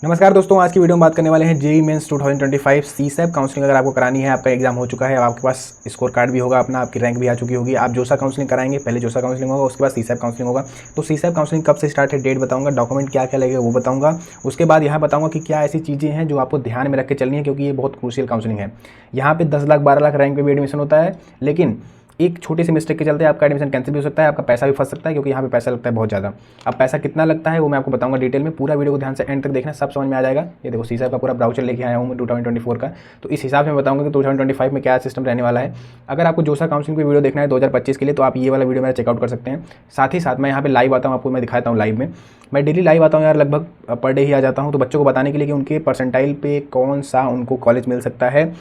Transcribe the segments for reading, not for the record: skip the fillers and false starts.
नमस्कार दोस्तों, आज की वीडियो में बात करने वाले हैं जेईई मेंस 2025 सीसैप काउंसलिंग अगर आपको करानी है, आपका एग्जाम हो चुका है, आपके पास स्कोर कार्ड भी होगा अपना, आपकी रैंक भी आ चुकी होगी, आप जोसा काउंसलिंग कराएंगे, पहले जोसा काउंसलिंग होगा, उसके बाद सीसैप काउंसलिंग होगा। तो सीसैप काउंसलिंग कब से स्टार्ट है, डेट बताऊंगा, डॉक्यूमेंट क्या क्या लगेगा वो बताऊंगा। उसके बाद यहाँ बताऊंगा कि क्या ऐसी चीज़ें हैं जो आपको ध्यान में रख के चलनी है, क्योंकि ये बहुत क्रूशियल काउंसलिंग है। यहाँ पे 10 लाख 12 लाख रैंक पे भी एडमिशन होता है, लेकिन एक छोटी सी मिस्टेक के चलते आपका एडमिशन कैंसिल भी हो सकता है, आपका पैसा भी फंस सकता है, क्योंकि यहाँ पे पैसा लगता है बहुत ज़्यादा। अब पैसा कितना लगता है वो मैं आपको बताऊंगा डिटेल में। पूरा वीडियो को ध्यान से एंड तक देखना, सब समझ में आ जाएगा। ये देखो सीसैप का पूरा ब्राउचर लेके आया हूँ मैं 2024 का, तो इस हिसाब से मैं बताऊंगा कि 2025 में क्या सिस्टम रहने वाला है। अगर आपको जोसा काउंसलिंग की वीडियो देखना है 2025 के लिए, तो आप ये वाला वीडियो मेरा चेकआउट कर सकते हैं। साथ ही साथ मैं यहाँ पे लाइव आता हूँ, आपको मैं दिखाता हूँ लाइव में। मैं डेली लाइव आता हूँ यार, लगभग पर डे ही आ जाता हूँ, तो बच्चों को बताने के लिए कि उनके परसेंटाइल पे कौन सा उनको कॉलेज मिल सकता है।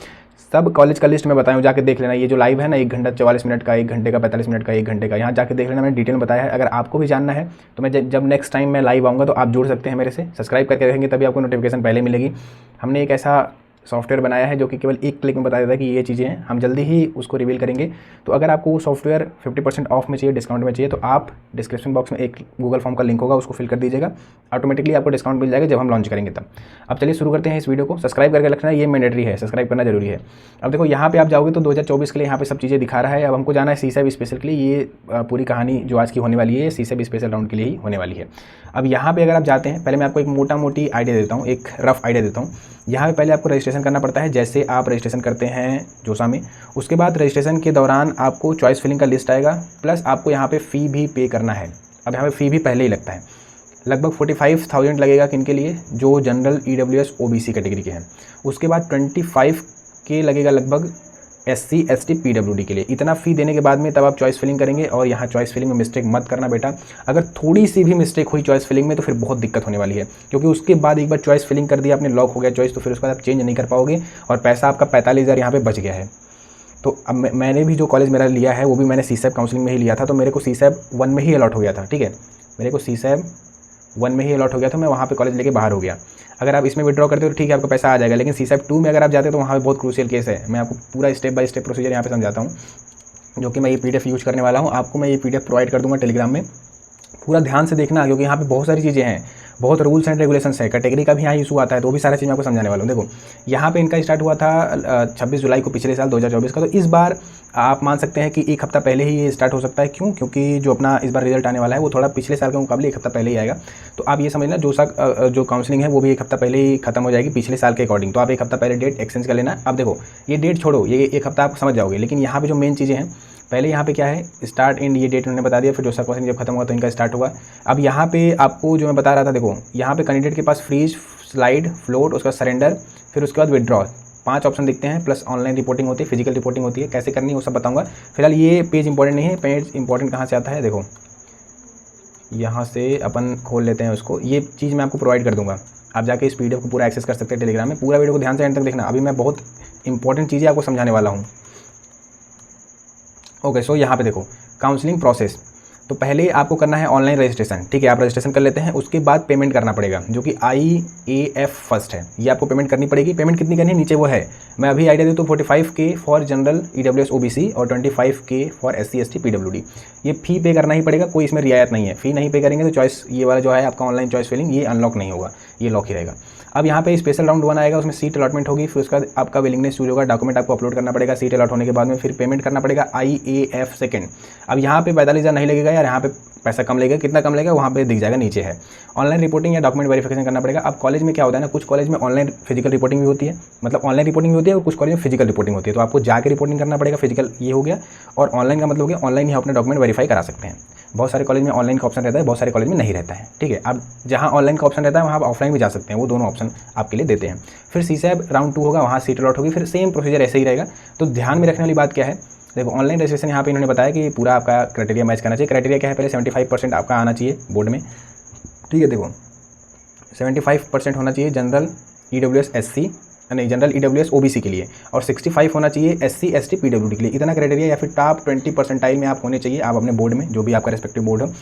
सब कॉलेज का लिस्ट मैं बताऊँ, जाके देख लेना। ये जो लाइव है ना, 1 घंटा 44 मिनट का, 1 घंटे का 45 मिनट का, 1 घंटे का, यहाँ जाके देख लेना, मैंने डिटेल में बताया है। अगर आपको भी जानना है तो मैं जब नेक्स्ट टाइम मैं लाइव आऊँगा तो आप जुड़ सकते हैं मेरे से, सब्सक्राइब करके रहेंगे तभी आपको नोटिफिकेशन पहले मिलेगी। हमने एक ऐसा सॉफ्टवेयर बनाया है जो कि केवल एक क्लिक में बता देता है कि ये चीज़ें हैं, हम जल्दी ही उसको रिवील करेंगे। तो अगर आपको वो सॉफ्टवेयर 50% ऑफ में चाहिए, डिस्काउंट में चाहिए, तो आप डिस्क्रिप्शन बॉक्स में एक गूगल फॉर्म का लिंक होगा, उसको फिल कर दीजिएगा, ऑटोमेटिकली आपको डिस्काउंट मिल जाएगा जब हम लॉन्च करेंगे तब। अब चलिए शुरू करते हैं इस वीडियो को। सब्सक्राइब करके रखना, ये मैंडेटरी है, सब्सक्राइब करना जरूरी है। अब देखो यहाँ पे आप जाओगे तो 2024 के लिए यहाँ पे सब चीज़ें दिखा रहा है। अब हमको जाना है सीसैप स्पेशल के लिए। ये पूरी कहानी जो आज की होने वाली है ये सीसैप स्पेशल राउंड के लिए ही होने वाली है। अब यहाँ पे अगर आप जाते हैं, पहले मैं आपको एक मोटा मोटी आइडिया देता हूँ, एक रफ आइडिया देता हूँ। यहाँ पे पहले आपको रजिस्ट्रेशन करना पड़ता है, जैसे आप रजिस्ट्रेशन करते हैं जोसा में। उसके बाद रजिस्ट्रेशन के दौरान आपको चॉइस फिलिंग का लिस्ट आएगा, प्लस आपको यहाँ पे फ़ी भी पे करना है। अब यहाँ पे फ़ी भी पहले ही लगता है, लगभग 45,000 लगेगा किनके लिए, जो जनरल EWS OBC कैटेगरी के हैं। उसके बाद 25 के लगेगा लगभग SC ST PWD के लिए। इतना फ़ी देने के बाद में तब आप चॉइस फिलिंग करेंगे। और यहाँ चॉइस फिलिंग में मिस्टेक मत करना बेटा, अगर थोड़ी सी भी मिस्टेक हुई चॉइस फिलिंग में तो फिर बहुत दिक्कत होने वाली है, क्योंकि उसके बाद एक बार चॉइस फिलिंग कर दिया आपने, लॉक हो गया चॉइस, तो फिर उसके बाद आप चेंज नहीं कर पाओगे और पैसा आपका 45,000 यहाँ पर बच गया है। तो अब मैंने भी जो कॉलेज मेरा लिया है वो भी मैंने सीसैप काउंसलिंग में ही लिया था, तो मेरे को सीसैप 1 में ही अलॉट हो गया था। ठीक है, मेरे को सीसैप 1 में ही अलॉट हो गया था, मैं वहाँ पे कॉलेज लेके बाहर हो गया। अगर आप इसमें विड्रॉ करते हो तो ठीक है, आपका पैसा आ जाएगा, लेकिन सीसैप 2 में अगर आप जाते हो तो वहाँ पे बहुत क्रूशियल केस है। मैं आपको पूरा स्टेप बाय स्टेप प्रोसीजर यहाँ पे समझाता हूँ, जो कि मैं ये PDF यूज़ करने वाला हूँ। आपको मैं ये PDF प्रोवाइड कर दूँगा टेलीग्राम में, पूरा ध्यान से देखना, क्योंकि यहाँ पे बहुत सारी चीज़ें हैं, बहुत रूल्स एंड रेगुलेशंस है। कैटेगरी का भी यहाँ इशू आता है, तो वो भी सारा चीज़ मैं आपको समझाने वाला हूँ। देखो यहाँ पे इनका स्टार्ट हुआ था 26 जुलाई को पिछले साल 2024 का, तो इस बार आप मान सकते हैं कि 1 हफ्ता पहले ही ये स्टार्ट हो सकता है। क्यों? क्योंकि जो अपना इस बार रिजल्ट आने वाला है वो थोड़ा पिछले साल के मुकाबले 1 हफ्ता पहले ही आएगा। तो आप ये समझना, जो काउंसलिंग है वो भी 1 हफ्ता पहले ही खत्म हो जाएगी पिछले साल के अकॉर्डिंग। तो आप 1 हफ्ता पहले डेट एक्सचेंज कर लेना। अब देखो ये डेट छोड़ो, ये 1 हफ्ता आप समझ जाओगे, लेकिन यहाँ पे जो मेन चीज़ें हैं, पहले यहाँ पे क्या है, स्टार्ट एंड ये डेट उन्होंने बता दिया, फिर जोसा काउंसलिंग जब खत्म हुआ तो इनका स्टार्ट हुआ। अब यहाँ पे आपको जो मैं बता रहा था, देखो यहाँ पे कैंडिडेट के पास फ्रीज, स्लाइड, फ्लोट, उसका सरेंडर, फिर उसके बाद विड्रॉ, 5 ऑप्शन दिखते हैं, प्लस ऑनलाइन रिपोर्टिंग होती है, फिजिकल रिपोर्टिंग होती है। कैसे करनी है वो सब बताऊंगा। फिलहाल ये पेज इंपॉर्टेंट नहीं है, पेज इंपॉर्टेंट कहाँ से आता है, देखो यहाँ से अपन खोल लेते हैं उसको। ये चीज़ मैं आपको प्रोवाइड कर दूंगा, आप जाके इस PDF को पूरा एक्सेस कर सकते हैं टेलीग्राम में। पूरा वीडियो को ध्यान से एंड तक देखना, अभी मैं बहुत इंपॉर्टेंट चीज़ें आपको समझाने वाला हूँ। ओके, सो यहाँ पे देखो काउंसलिंग प्रोसेस। तो पहले आपको करना है ऑनलाइन रजिस्ट्रेशन। ठीक है, आप रजिस्ट्रेशन कर लेते हैं, उसके बाद पेमेंट करना पड़ेगा, जो कि IAF फर्स्ट है, ये आपको पेमेंट करनी पड़ेगी। पेमेंट कितनी करनी है नीचे वो है, मैं अभी आइडिया देता हूँ। 45K for general EWS OBC और 25K for SC ST PWD। ये फ़ी पे करना ही पड़ेगा, कोई इसमें रियायत नहीं है। फ़ी नहीं पे करेंगे तो चॉइस ये वाला जो है आपका ऑनलाइन चॉइस फिलिंग ये अनलॉक नहीं होगा, ये लॉक ही रहेगा। अब यहाँ पे स्पेशल राउंड 1 आएगा, उसमें सीट अलॉटमेंट होगी, फिर उसका आपका विलिंगनेस चूज होगा, डॉक्यूमेंट आपको अपलोड करना पड़ेगा। सीट अलॉट होने के बाद में फिर पेमेंट करना पड़ेगा IAF सेकंड। अब यहाँ पे 45,000 नहीं लगेगा यार, यहाँ पे पैसा कम लगेगा। कितना कम लगेगा वहाँ पे दिख जाएगा, नीचे है। ऑनलाइन रिपोर्टिंग या डॉक्यूमेंट वेरिफिकेशन करना पड़ेगा। अब कॉलेज में क्या होता है ना, कुछ कॉलेज में ऑनलाइन फिजिकल रिपोर्टिंग भी होती है, मतलब ऑनलाइन रिपोर्टिंग भी होती है, और कुछ कॉलेज में फिजिकल रिपोर्टिंग होती है। तो आपको जाके रिपोर्टिंग करना पड़ेगा, फिजिकल ये हो गया, और ऑनलाइन का मतलब हो गया ऑनलाइन ही अपने डॉक्यूमेंट वेरीफाई करा सकते हैं। बहुत सारे कॉलेज में ऑनलाइन का ऑप्शन रहता है, बहुत सारे कॉलेज में नहीं रहता है। ठीक है, अब जहाँ ऑनलाइन का ऑप्शन रहता है वहाँ आप ऑफलाइन भी जा सकते हैं, वो दोनों ऑप्शन आपके लिए देते हैं। फिर सीसैप राउंड 2 होगा, वहाँ सीट अलॉट होगी, फिर सेम प्रोसीजर ऐसे ही रहेगा। तो ध्यान में रखने वाली बात क्या है, देखो ऑनलाइन रजिस्ट्रेशन यहाँ पे इन्होंने बताया कि पूरा आपका क्राइटेरिया मैच करना चाहिए। क्राइटेरिया क्या है, पहले 75% आपका आना चाहिए बोर्ड में। ठीक है, देखो 75% होना चाहिए जनरल EWS SC, नहीं जनरल EWS OBC के लिए, और 65 होना चाहिए SC ST PWD के लिए। इतना क्राइटेरिया या फिर टॉप 20 परसेंटाइल में आप होने चाहिए, आप अपने बोर्ड में, जो भी आपका रेस्पेक्टिव बोर्ड हो।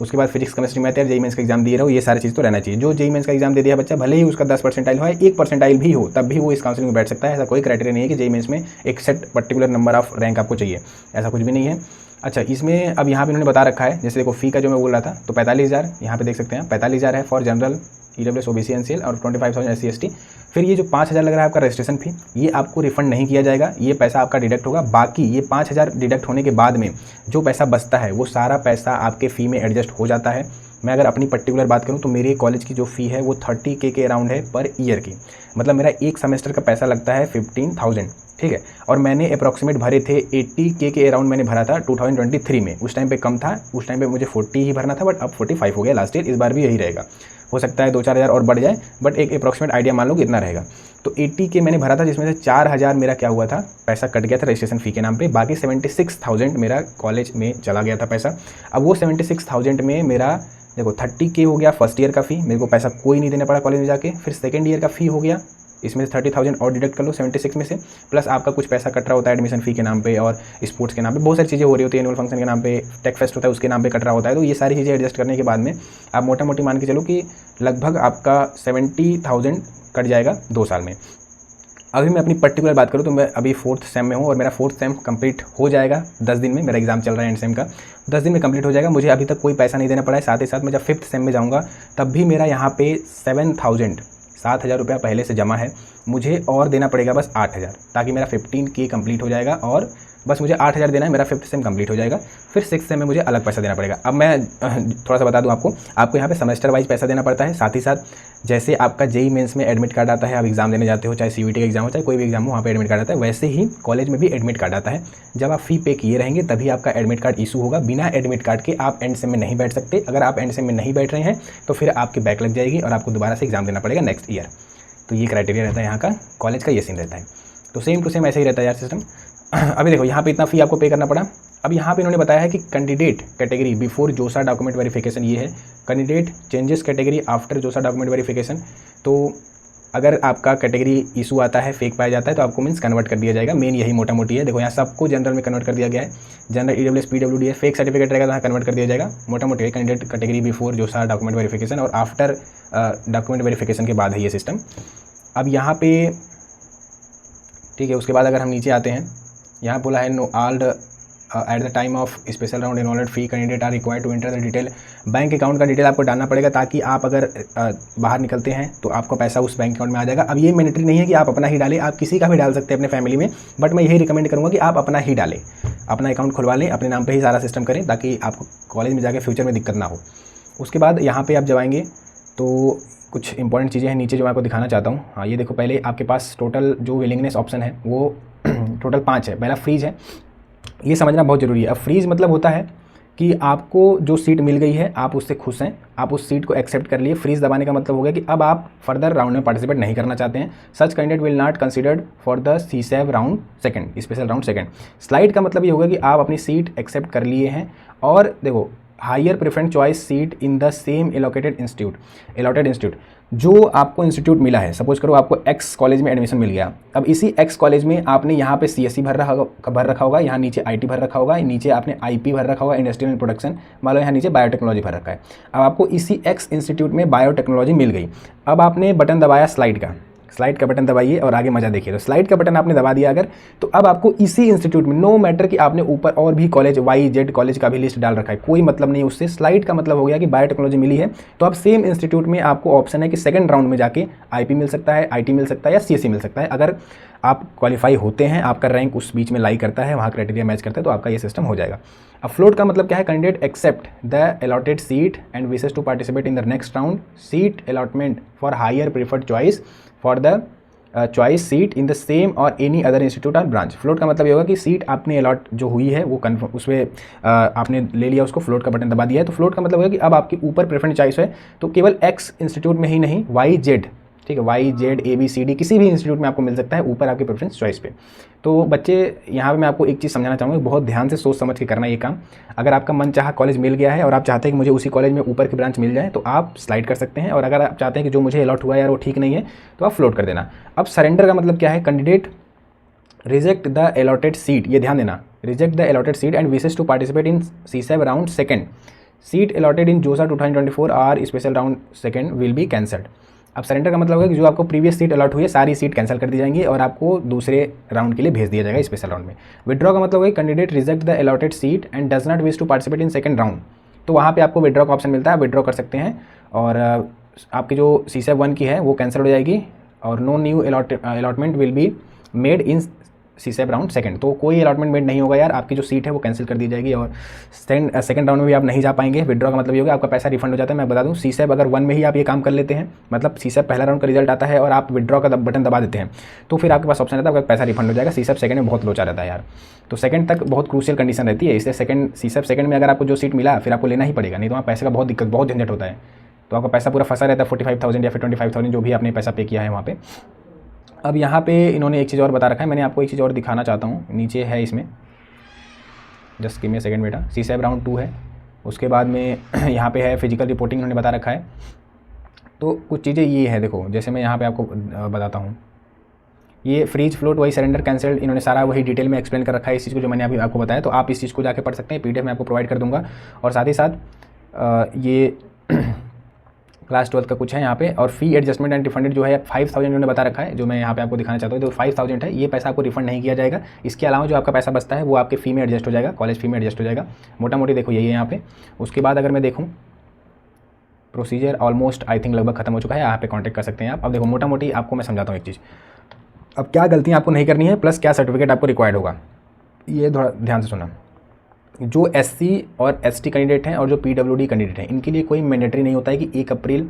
उसके बाद फिजिक्स, केमिस्ट्री, मैथ या जेईई मेंस का एग्जाम दिए रहो, ये सारी चीज़ तो रहना चाहिए। जो जेईई मेंस का एग्जाम दे दिया बच्चा, भले ही उसका 10 परसेंटाइल हो, 1 परसेंटाइल भी हो, तब भी वो इस काउंसलिंग में बैठ सकता है। ऐसा कोई क्राइटेरिया नहीं है कि जेईई मेंस में एक set particular number of rank आपको चाहिए, ऐसा कुछ भी नहीं है। अच्छा, इसमें अब यहाँ पे इन्होंने बता रखा है, जैसे देखो फ़ी का जो मैं बोल रहा था, तो 45,000 यहाँ पे देख सकते हैं, 45,000 है for general EWS OBC NCL और 25,000 SC ST। फिर ये जो 5,000 लग रहा है आपका रजिस्ट्रेशन फ़ी, ये आपको रिफंड नहीं किया जाएगा, ये पैसा आपका डिडक्ट होगा। बाकी ये 5,000 डिडक्ट होने के बाद में जो पैसा बचता है वो सारा पैसा आपके फ़ी में एडजस्ट हो जाता है। मैं अगर अपनी पर्टिकुलर बात करूं तो मेरे कॉलेज की जो फ़ी है वो 30K के अराउंड है पर ईयर की, मतलब मेरा एक सेमेस्टर का पैसा लगता है 15,000, ठीक है। और मैंने अप्रॉक्सीमेट भरे थे 80K के अराउंड मैंने भरा था 2023 में। उस टाइम पे कम था, उस टाइम पे मुझे 40 ही भरना था, बट अब 45 हो गया लास्ट ईयर। इस बार भी यही रहेगा, हो सकता है 2-4 हज़ार और बढ़ जाए, बट एक अप्रॉक्सीमेट आइडिया मान लो कि इतना रहेगा। तो 80K मैंने भरा था, जिसमें से 4,000 मेरा क्या हुआ था, पैसा कट गया था रजिस्ट्रेशन फ़ी के नाम पे। बाकी 76,000 मेरा कॉलेज में चला गया था पैसा। अब वो 76,000 में मेरा देखो 30K हो गया फर्स्ट ईयर का फ़ी, मेरे को पैसा कोई नहीं देना पड़ा कॉलेज में जाके। फिर सेकंड ईयर का फ़ी हो गया, इसमें से 30,000 और डिडक्ट कर लो 76 में से, प्लस आपका कुछ पैसा कट रहा होता है एडमिशन फ़ी के नाम पे और स्पोर्ट्स के नाम पे, बहुत सारी चीज़ें हो रही होती है, एनुअल फंक्शन के नाम पे, टेक फेस्ट होता है उसके नाम पे कट रहा होता है। तो ये सारी चीज़ें एडजस्ट करने के बाद में आप मोटा मोटी मान के चलो कि लगभग आपका 70,000 कट जाएगा 2 साल में। अभी मैं अपनी पर्टिकुलर बात करूँ तो मैं अभी 4th सेम में हूँ और मेरा 4th सेम कंप्लीट हो जाएगा 10 दिन में। मेरा एग्जाम चल रहा है एंड सेम का, 10 दिन में कंप्लीट हो जाएगा। मुझे अभी तक कोई पैसा नहीं देना पड़ा है। साथ ही साथ मैं जब 5th सेम में जाऊँगा तब भी मेरा यहाँ पे 7,000 रुपया पहले से जमा है, मुझे और देना पड़ेगा बस 8,000, ताकि मेरा 15K कंप्लीट हो जाएगा और बस मुझे 8,000 देना है, मेरा 5th सेम कंप्लीट हो जाएगा। फिर 6th सेम में मुझे अलग पैसा देना पड़ेगा। अब मैं थोड़ा सा बता दूं आपको यहाँ पे सेमेस्टर वाइज पैसा देना पड़ता है। साथ ही साथ जैसे आपका जेई मेंस में एडमिट कार्ड आता है, आप एग्जाम देने जाते हो, चाहे CUET का एग्जाम हो, चाहे कोई भी एग्जाम हो, वहाँ पे एडमिट कार्ड आता है, वैसे ही कॉलेज में भी एडमिट कार्ड आता है। जब आप फ़ी पे किए रहेंगे तभी आपका एडमिट कार्ड इशू होगा। बिना एडमिट कार्ड के आप एंड सेम में नहीं बैठ सकते। अगर आप एंड सेम में नहीं बैठ रहे हैं तो फिर आपकी बैक लग जाएगी और आपको दोबारा से एग्जाम देना पड़ेगा नेक्स्ट ईयर। तो ये क्राइटेरिया रहता है यहाँ का, कॉलेज का ये सीन रहता है। तो सेम टू सेम ऐसे ही रहता है यार सिस्टम। अभी देखो यहाँ पे इतना फ़ी आपको पे करना पड़ा। अब यहाँ पे इन्होंने बताया है कि कैंडिडेट कैटेगरी बिफोर जोसा डॉक्यूमेंट वेरिफिकेशन, ये है कैंडिडेट चेंजेस कैटेगरी आफ्टर जोसा डॉक्यूमेंट वेरिफिकेशन। तो अगर आपका कैटेगरी इशू आता है, फेक पाया जाता है, तो आपको मीन्स कन्वर्ट कर दिया जाएगा। मेन यही मोटा मोटी है। देखो यहाँ सबको जनरल में कन्वर्ट कर दिया गया है। जनरल EWS PWD है, फेक सर्टिफिकेट रहेगा तो यहाँ कन्वर्ट कर दिया जाएगा। मोटा मोटी है कैंडिडेट कैटेगरी बिफोर जोसा डॉक्यूमेंट वेरिफिकेशन और आफ्टर डॉक्यूमेंट वेरिफिकेशन के बाद है ये सिस्टम। अब यहाँ पे ठीक है, उसके बाद अगर हम नीचे आते हैं, यहाँ बोला है no hold at the time of special round involve fee candidate are required to enter the detail. Bank account का डिटेल आपको डालना पड़ेगा, ताकि आप अगर बाहर निकलते हैं तो आपका पैसा उस बैंक अकाउंट में आ जाएगा। अब ये मैंडेटरी नहीं है कि आप अपना ही डालें, आप किसी का भी डाल सकते हैं अपने फैमिली में, बट मैं यही रिकमेंड करूँगा कि आप अपना ही डालें, अपना अकाउंट खुलवा लें, अपने नाम पर ही सारा सिस्टम करें, ताकि आपको कॉलेज में जाकर फ्यूचर में दिक्कत ना हो। उसके बाद यहाँ पर आप जब आएंगे तो कुछ इंपॉर्टेंट चीज़ें हैं नीचे जो मैं आपको दिखाना चाहता हूँ। हाँ, ये देखो, पहले आपके पास टोटल जो विलिंगनेस ऑप्शन है वो टोटल 5 है। पहला फ्रीज है, ये समझना बहुत ज़रूरी है। अब फ्रीज मतलब होता है कि आपको जो सीट मिल गई है आप उससे खुश हैं, आप उस सीट को एक्सेप्ट कर लिए। फ्रीज दबाने का मतलब हो गया कि अब आप फर्दर राउंड में पार्टिसिपेट नहीं करना चाहते हैं। सच candidate will not considered for the CSAB round second, special round second. Slide का मतलब ये होगा कि आप अपनी सीट एक्सेप्ट कर लिए हैं। और देखो, higher preference choice seat in the same allotted institute, जो आपको इंस्टीट्यूट मिला है। सपोज करो आपको X कॉलेज में एडमिशन मिल गया, अब इसी X कॉलेज में आपने यहाँ पे CSE भर रखा होगा, यहाँ नीचे IT भर रखा होगा, नीचे आपने IP भर रखा होगा, इंडस्ट्रियल एंड प्रोडक्शन, मान लो यहाँ नीचे बायोटेक्नोलॉजी भर रखा है। अब आपको इसी X इंस्टीट्यूट में बायोटेक्नोलॉजी मिल गई। अब आपने बटन दबाया स्लाइड का बटन दबाइए और आगे मजा देखिए। तो स्लाइड का बटन आपने दबा दिया अगर, तो अब आपको इसी इंस्टीट्यूट में, नो मैटर कि आपने ऊपर और भी कॉलेज YZ कॉलेज का भी लिस्ट डाल रखा है, कोई मतलब नहीं उससे। स्लाइड का मतलब हो गया कि बायोटेक्नोलॉजी मिली है तो अब सेम इंस्टीट्यूट में आपको ऑप्शन है कि सेकंड राउंड में जाके IP मिल सकता है, IT मिल सकता है या CSE मिल सकता है। अगर आप क्वालिफाई होते हैं, आपका रैंक उस बीच में लाई करता है, वहाँ क्राइटेरिया मैच करता है, तो आपका ये सिस्टम हो जाएगा। अब फ्लोट का मतलब क्या है, candidate accept the allotted seat and wishes to participate in the next round, seat allotment for higher preferred choice for the choice seat in the same और एनी अदर इंस्टीट्यूट और branch. Float का मतलब ये होगा कि seat आपने allot जो हुई है वो कन्फर्म, उसमें आपने ले लिया उसको, फ्लोट का बटन दबा दिया है। तो फ्लोट का मतलब होगा कि अब आपके ऊपर प्रेफरेंस चॉइस है तो केवल X इंस्टीट्यूट में ही नहीं, YZ, ठीक है, YZ ABCD किसी भी इंस्टीट्यूट में आपको मिल सकता है ऊपर आपके प्रेफरेंस चॉइस पे। तो बच्चे, यहाँ पे मैं आपको एक चीज़ समझाना चाहूँगा, बहुत ध्यान से सोच समझ के करना ये काम। अगर आपका मन चाहा कॉलेज मिल गया है और आप चाहते हैं कि मुझे उसी कॉलेज में ऊपर की ब्रांच मिल जाए, तो आप स्लाइड कर सकते हैं। और अगर आप चाहते हैं कि जो मुझे अलॉट हुआ यार वो ठीक नहीं है, तो आप फ्लोट कर देना। अब सरेंडर का मतलब क्या है, candidate reject the allotted seat, ये ध्यान देना, reject the allotted seat and wishes to participate in CSAB round second, seat allotted in JoSAA 2024 or special round second will be cancelled. अब सरेंडर का मतलब होगा कि जो आपको प्रीवियस सीट अलॉट हुई है सारी सीट कैंसिल कर दी जाएंगी और आपको दूसरे राउंड के लिए भेज दिया जाएगा स्पेशल राउंड में। विड्रॉ का मतलब होगा candidate reject the allotted seat and does not wish to participate in second round, तो वहाँ पे आपको विड्रॉ का ऑप्शन मिलता है, विड्रॉ कर सकते हैं। और आपकी जो CSAP 1 की है वो कैंसिल हो जाएगी और no new allotment will be made in CSAP round second. तो कोई अलॉटमेंट मेड नहीं होगा यार, आपकी जो सीट है वो कैंसिल कर दी जाएगी और सेकंड राउंड में भी आप नहीं जा पाएंगे। विड्रॉ का मतलब ये होगा आपका पैसा रिफंड हो जाता है। मैं बता दूं CSAP अगर 1 में ही आप ये काम कर लेते हैं, मतलब CSAP पहला राउंड का रिजल्ट आता है और आप विड्रॉ का बटन दबा देते हैं, तो फिर आपके पास ऑप्शन रहता है आपका पैसा रिफंड हो जाएगा। CSAP सेकंड में बहुत लोचा रहता है यार, तो सेकंड तक बहुत क्रूशियल कंडीशन रहती है, इसलिए CSAP सेकंड में अगर आपको जो सीट मिला फिर आपको लेना ही पड़ेगा, नहीं तो वहाँ पैसे का बहुत दिक्कत, बहुत झंझट होता है। तो आपका पैसा पूरा फंसा रहता है 45,000 या फिर 25,000 जो भी आपने पैसा पे किया है वहाँ पे। अब यहाँ पे इन्होंने एक चीज़ और बता रखा है, मैंने आपको एक चीज़ और दिखाना चाहता हूँ, नीचे है इसमें, just give me a second बेटा। CSAP राउंड 2 है, उसके बाद में यहाँ पे है फिजिकल रिपोर्टिंग इन्होंने बता रखा है। तो कुछ चीज़ें ये है, देखो जैसे मैं यहाँ पे आपको बताता हूँ, ये फ्रीज फ्लोट वही सरेंडर कैंसिल्ड, इन्होंने सारा वही डिटेल में एक्सप्लेन कर रखा है इस चीज़ को जो मैंने अभी आपको बताया। तो आप इस चीज़ को जाके पढ़ सकते हैं, PDF मैं आपको प्रोवाइड कर दूँगा। और साथ ही साथ ये क्लास 12 का कुछ है यहाँ पे, और फ़ी एडजस्टमेंट एंड रिफंडेड जो है 5,000 इन्होंने बता रखा है, जो मैं यहाँ पे आपको दिखाना चाहता हूँ। तो 5,000 है, ये पैसा आपको रिफंड नहीं किया जाएगा। इसके अलावा जो आपका पैसा बचता है वो आपके फ़ी में एडजस्ट हो जाएगा, कॉलेज फ़ी में एडजस्ट हो जाएगा। मोटा मोटी देखो यही है यहाँ पे। उसके बाद अगर मैं देखूँ प्रोसीजर ऑलमोस्ट आई थिंक लगभग खत्म हो चुका है, यहाँ पे कॉन्टैक्ट कर सकते हैं आप। अब देखो मोटा मोटी आपको मैं समझाता हूँ एक चीज़, अब क्या गलतियाँ आपको नहीं करनी है प्लस क्या सर्टिफिकेट आपको रिक्वायर्ड होगा, ये थोड़ा ध्यान से सुना। जो SC और ST कैंडिडेट हैं और जो PWD कैंडिडेट हैं, इनके लिए कोई मैंडेटरी नहीं होता है कि 1 अप्रैल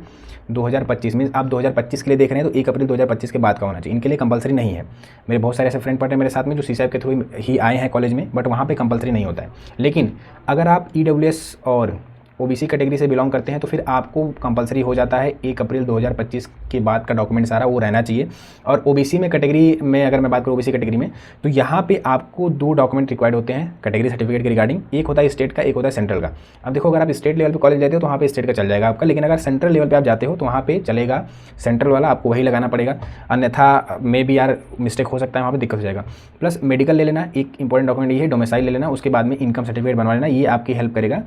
2025 मीन्स आप 2025 के लिए देख रहे हैं तो 1 अप्रैल 2025 के बाद का होना चाहिए, इनके लिए कंपलसरी नहीं है। मेरे बहुत सारे ऐसे फ्रेंड पढ़ते हैं मेरे साथ में जो CSAP के थ्रू ही आए हैं कॉलेज में, बट वहाँ पे कंपलसरी नहीं होता है। लेकिन अगर आप EWS और OBC कैटेगरी से बिलोंग करते हैं तो फिर आपको कंपलसरी हो जाता है 1 अप्रैल 2025 के बाद का डॉक्यूमेंट सारा वो रहना चाहिए। और OBC में कैटेगरी में अगर मैं बात करूँ OBC कैटेगरी में, तो यहाँ पे आपको 2 डॉक्यूमेंट रिक्वायर्ड होते हैं कैटेगरी सर्टिफिकेट के रिगार्डिंग, एक होता है स्टेट का, एक होता है सेंट्रल का। अब देखो अगर आप स्टेट लेवल पर कॉलेज जाते हो तो वहाँ पे स्टेट का चल जाएगा आपका, लेकिन अगर सेंट्रल लेवल पर आप जाते हो तो वहाँ पे चलेगा सेंट्रल वाला, आपको वही लगाना पड़ेगा, अन्यथा मे भी यार मिस्टेक हो सकता है, वहाँ पर दिक्कत हो जाएगा। प्लस मेडिकल ले लेना, एक इंपॉर्टेंट डॉक्यूमेंट ये है, डोमिसाइल ले लेना, उसके बाद में इनकम सर्टिफिकेट बनवा लेना, ये आपकी हेल्प करेगा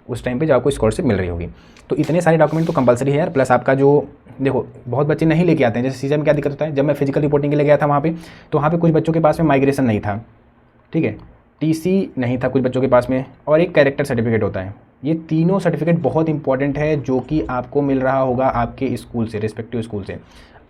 उस टाइम पे जब आपको स्कॉलरशिप मिल रही होगी। तो इतने सारे डॉक्यूमेंट तो कंपलसरी है यार। प्लस आपका जो देखो बहुत बच्चे नहीं लेके आते हैं, जैसे CSAP में क्या दिक्कत होता है, जब मैं फिजिकल रिपोर्टिंग के लिए गया था वहाँ पे, तो वहाँ पे कुछ बच्चों के पास में माइग्रेशन नहीं था, ठीक है, TC नहीं था कुछ बच्चों के पास में, और एक कैरेक्टर सर्टिफिकेट होता है। ये तीनों सर्टिफिकेट बहुत इंपॉर्टेंट है जो कि आपको मिल रहा होगा आपके स्कूल से, रिस्पेक्टिव स्कूल से।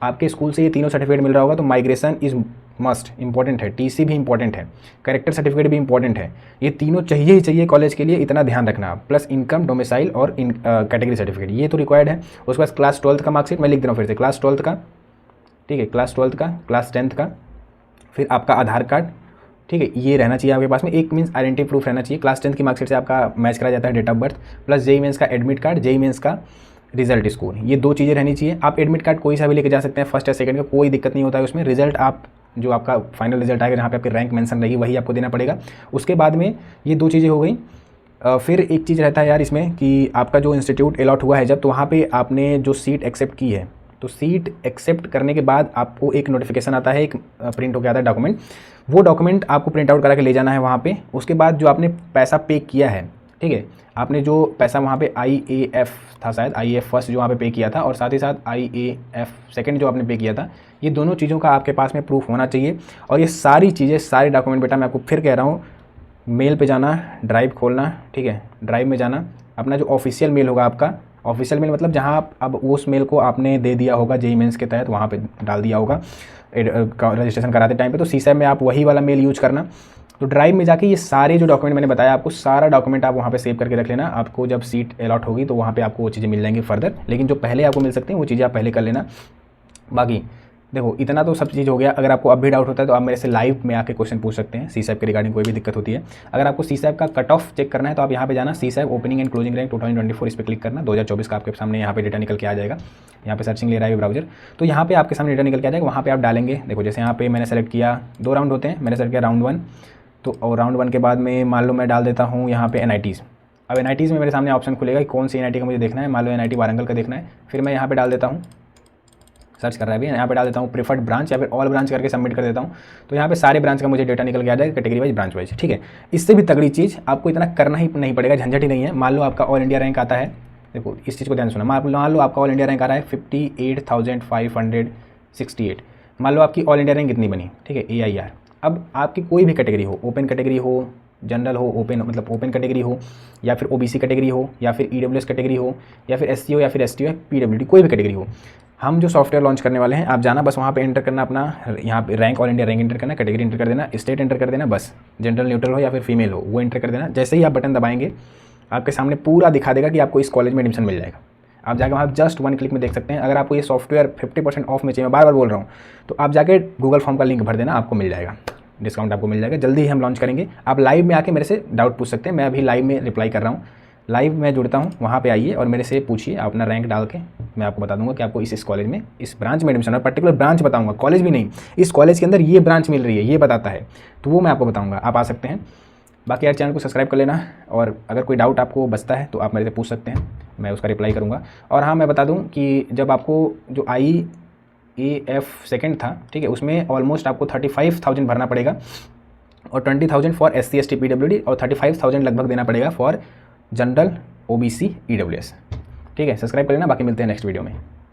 आपके स्कूल से ये तीनों सर्टिफिकेट मिल रहा होगा तो माइग्रेशन इज़ मस्ट इंपॉर्टेंट है, TC भी इंपॉर्टेंट है, कैरेक्टर सर्टिफिकेट भी इंपॉर्टेंट है, ये तीनों चाहिए ही चाहिए कॉलेज के लिए, इतना ध्यान रखना। प्लस इनकम, डोमिसाइल और कैटेगरी सर्टिफिकेट ये तो रिक्वायर्ड है। उसके बाद क्लास 12th का मार्कशीट मैं लिख दे रहा हूँ फिर से, क्लास 12th का, ठीक है, क्लास 12th का, क्लास 10th का, फिर आपका आधार कार्ड, ठीक है, ये रहना चाहिए आपके पास में। एक मीन्स आइडेंटिटी प्रूफ रहना चाहिए, क्लास 10th की मार्कशीट से आपका मैच करा जाता है date of birth, plus JEE mains का एडमिट कार्ड, JEE मेंस का रिजल्ट स्कोर, ये 2 चीज़ें रहनी चाहिए। आप एडमिट कार्ड कोई सा भी लेके जा सकते हैं, फर्स्ट या सेकंड का, कोई दिक्कत नहीं होता है उसमें। रिजल्ट आप जो आपका फाइनल रिजल्ट आएगा जहाँ पे आपकी रैंक मेंशन रहेगी वही आपको देना पड़ेगा। उसके बाद में ये 2 चीज़ें हो गई। फिर एक चीज़ रहता है यार इसमें कि आपका जो इंस्टीट्यूट अलॉट हुआ है जब, तो वहाँ पे आपने जो सीट एक्सेप्ट की है, तो सीट एक्सेप्ट करने के बाद आपको एक नोटिफिकेशन आता है, एक प्रिंट होकर आता है डॉक्यूमेंट, वो डॉक्यूमेंट आपको प्रिंट आउट करा के ले जाना है वहाँ पे। उसके बाद जो आपने पैसा पे किया है, ठीक है, आपने जो पैसा वहाँ पे IAF था शायद, IAF फर्स्ट जो वहाँ पे किया था, और साथ ही साथ IAF सेकंड जो आपने पे किया था, ये दोनों चीज़ों का आपके पास में प्रूफ होना चाहिए। और ये सारी चीज़ें, सारे डॉक्यूमेंट बेटा मैं आपको फिर कह रहा हूँ, मेल पे जाना, ड्राइव खोलना, ठीक है, ड्राइव में जाना, अपना जो ऑफिशियल मेल होगा आपका, ऑफिशियल मेल मतलब जहाँ आप अब उस मेल को आपने दे दिया होगा JEE मेंस के तहत, वहाँ पे डाल दिया होगा रजिस्ट्रेशन कराते टाइम पे, तो CSAP में आप वही वाला मेल यूज करना। तो ड्राइव में जाके ये सारे जो डॉक्यूमेंट मैंने बताया आपको, सारा डॉक्यूमेंट आप वहाँ पे सेव करके रख लेना। आपको जब सीट अलॉट होगी तो वहाँ पे आपको वो चीज़ें मिल जाएंगी फर्दर, लेकिन जो पहले आपको मिल सकती हैं वो चीज़ें आप पहले कर लेना। बाकी देखो इतना तो सब चीज़ हो गया। अगर आपको अब भी डाउट होता है तो आप मेरे से लाइव में आके क्वेश्चन पूछ सकते हैं CSAP के रिगार्डिंग, कोई भी दिक्कत होती है। अगर आपको CSAP का कट ऑफ चेक करना है तो आप यहाँ पे जाना, CSAP opening and closing rank 2024 इस पर क्लिक करना, 2024 का आपके सामने यहाँ पे डेटा निकल के आ जाएगा। यहाँ पे सर्चिंग ले रहा है ब्राउजर, तो यहाँ पे आपके सामने डेटा निकल के आ जाएगा। वहाँ पे आप डालेंगे, देखो जैसे यहाँ पे मैंने सेलेक्ट किया, 2 राउंड होते हैं, मैंने सेलेक्ट किया राउंड 1, तो और राउंड 1 के बाद में मान लो मैं डाल देता हूँ यहाँ पे NITs। अब NITs में मेरे सामने ऑप्शन खुलेगा कि कौन सी NIT का मुझे देखना है, मान लो NIT वारंगल का देखना है। फिर मैं यहाँ पे डाल देता हूँ, सर्च कर रहा है अभी, यहाँ पे डाल देता हूँ प्रेफर्ड ब्रांच या फिर ऑल ब्रांच करके सबमिट कर देता हूँ। तो यहाँ पे सारे ब्रांच का मुझे डेटा निकल के आ जाएगा, कैटेगरी वाइज, ब्रांच वाइज, ठीक है। इससे भी तगड़ी चीज़, आपको इतना करना ही नहीं पड़ेगा, झंझट ही नहीं है। मान लो आपका ऑल इंडिया रैंक आता है, देखो इस चीज़ को ध्यान सुना, मान लो आपका ऑल इंडिया रैंक आ रहा है 58,568, मान लो आपकी ऑल इंडिया रैंक कितनी बनी, ठीक है, AIR। अब आपकी कोई भी कैटेगरी हो, ओपन कैटेगरी हो, जनरल हो, ओपन मतलब ओपन कैटेगरी हो, या फिर ओबीसी कैटेगरी हो, या फिर ईडब्ल्यूएस कैटेगरी हो, या फिर एससी हो, या फिर एसटी हो, पीडब्ल्यूडी, कोई भी कैटेगरी हो, हम जो सॉफ्टवेयर लॉन्च करने वाले हैं, आप जाना बस वहाँ पे एंटर करना अपना, यहाँ पे rank, all India rank enter करना, कैटेगरी एंटर कर देना, स्टेट एंटर कर देना, बस जनरल न्यूट्रल हो या फिर फीमेल हो वो एंटर कर देना। जैसे ही आप बटन दबाएंगे आपके सामने पूरा दिखा देगा कि आपको इस कॉलेज में एडमिशन मिल जाएगा। आप जाकर वहाँ जस्ट 1 क्लिक में देख सकते हैं। अगर आपको ये सॉफ्टवेयर 50% ऑफ में चाहिए, मैं बार बार बोल रहा हूँ, तो आप जाके गूगल फॉर्म का लिंक भर देना, आपको मिल जाएगा, डिस्काउंट आपको मिल जाएगा। जल्दी ही हम लॉन्च करेंगे। आप लाइव में आके मेरे से डाउट पूछ सकते हैं, मैं अभी लाइव में रिप्लाई कर रहा हूँ, लाइव में जुड़ता हूँ, वहाँ पे आइए और मेरे से पूछिए, आप अपना रैंक डाल के मैं आपको बता दूंगा कि आपको इस कॉलेज में, इस ब्रांच में एडमिशन, और पर्टिकुलर ब्रांच बताऊंगा, कॉलेज भी नहीं, इस कॉलेज के अंदर ये ब्रांच मिल रही है, ये बताता है, तो वो मैं आपको बताऊंगा। आप आ सकते हैं। बाकी यार चैनल को सब्सक्राइब कर लेना, और अगर कोई डाउट आपको बचता है तो आप मेरे से पूछ सकते हैं, मैं उसका रिप्लाई करूँगा। और हाँ, मैं बता दूँ कि जब आपको जो IAF सेकेंड था, ठीक है, उसमें ऑलमोस्ट आपको 35,000 भरना पड़ेगा, और 20,000 फॉर SC ST PWD, और 35,000 लगभग देना पड़ेगा फॉर जनरल OBC EWS। ठीक है, सब्सक्राइब कर लेना। बाकी मिलते हैं नेक्स्ट वीडियो में।